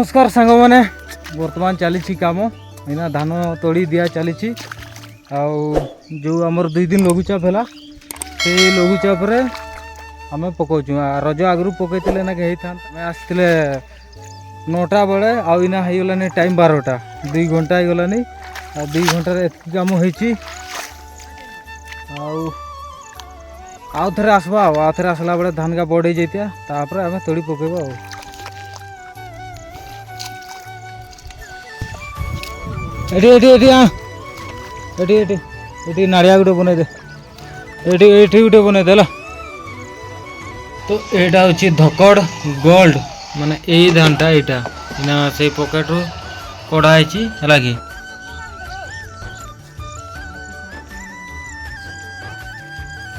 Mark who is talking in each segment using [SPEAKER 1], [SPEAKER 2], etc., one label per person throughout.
[SPEAKER 1] नमस्कार सांग मैंने बर्तमान चली कम इना धान तोड़ी दिया चली जो आमर 2 दिन लघुचाप है से लघुचाप आम पकाचु रज आगु पकईले ना होता आसते 9टा बेले आना होगलानी टाइम 12टा 2 घंटा होगलानी 2 घंटे एत कम होती आउ थे आसवा आउ थे आसला बेले धान का बढ़े जाता तापर आम तोड़ी पकेबा ये नाड़िया गोटे बनई दे ये गोटे बनई देला तो यहाँ हूँ धकड़ गोल्ड माने यही धानटा यहाँ से पकेट रू कढ़ाई है कि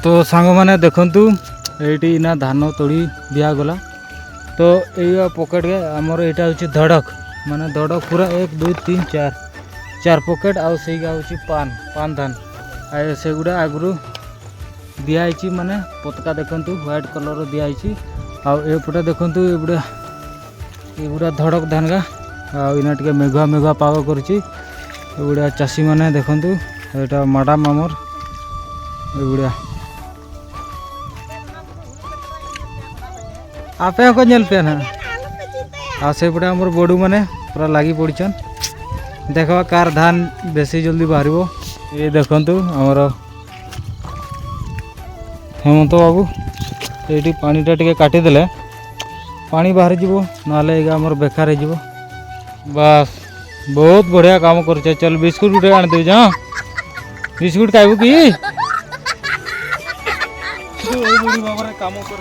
[SPEAKER 1] तो सांग मैंने देखु ये ना धान तोड़ी दिगला तो ये पकेट आमर यहाँ हूँ धड़क माने धड़क पूरा 1 2 3 4 पकेट आउ से पान धान से गुड़ा आगु दिखाई माने पतका देखु व्हाइट कलर दिखाई आउटे देखु ये धड़क धान का आना टे मेघुआ मेघुआ पाग कर चाषी मैंने देखु यहाँ मैडम आमर ये आपे को नल पे ना आसेपटे आमर बड़ू मैंने पूरा लगी पड़छन देखा कार धान बेसी जल्दी बाहर ये देखु आमर हेमंत बाबू ये पानीटा टे काटिदेले पानी बाहर जीवो ना आमर बेकार हो बस बहुत बढ़िया काम कर चल बिस्कुट गुटे आन दे जा बिस्कुट खाइबू कि भाव में काम कर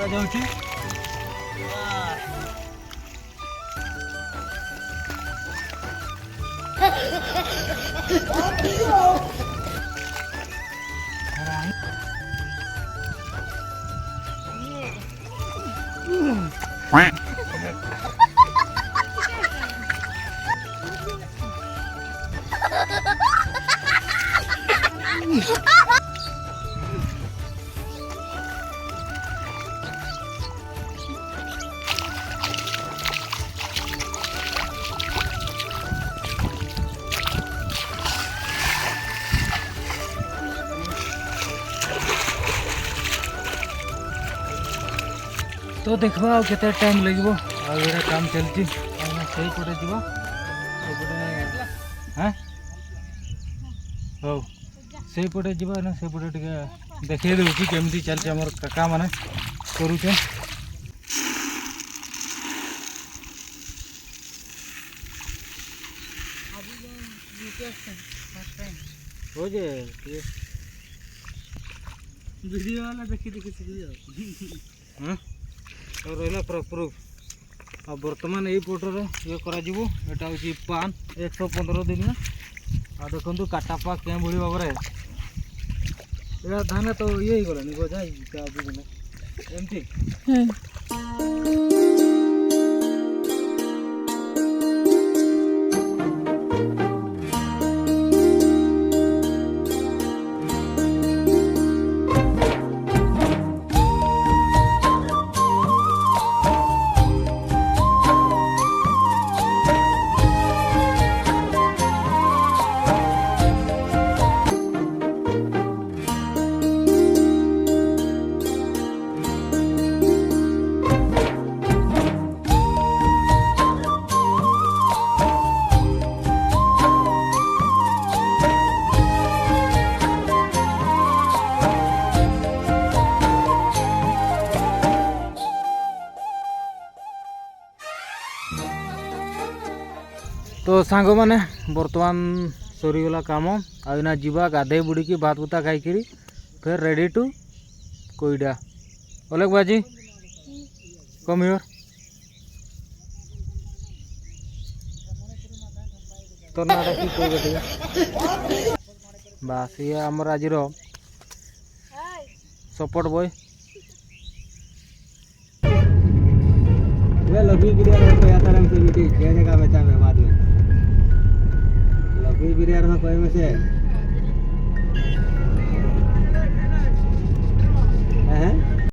[SPEAKER 1] तो देखा केते टाइम लगे काम चलती सही पटे जीव हाँ हो से पटे जीव से पटे टे देखे दूसरी केमती चलती आम काका मैंने करुचे हो जे वीडियो वाला देखी हाँ और रहा पूरा प्रूफ आ बर्तमान यही पटर ये करा हूँ पान 115 दिन आ देखो काटापा क्या भाई भाव में धान तो ये गलानी गजा एमती तो सांग मैंने बर्तमान सरीगला कम आना जीवा गाधे बुड़ी की भात भूता खाई फिर रेडी टू कोईडा अलग बाजी कम हियर तो ना बस ये आमर आज सपोर्ट बॉय लघु बिरियानी बाद में लघु बिरियानी में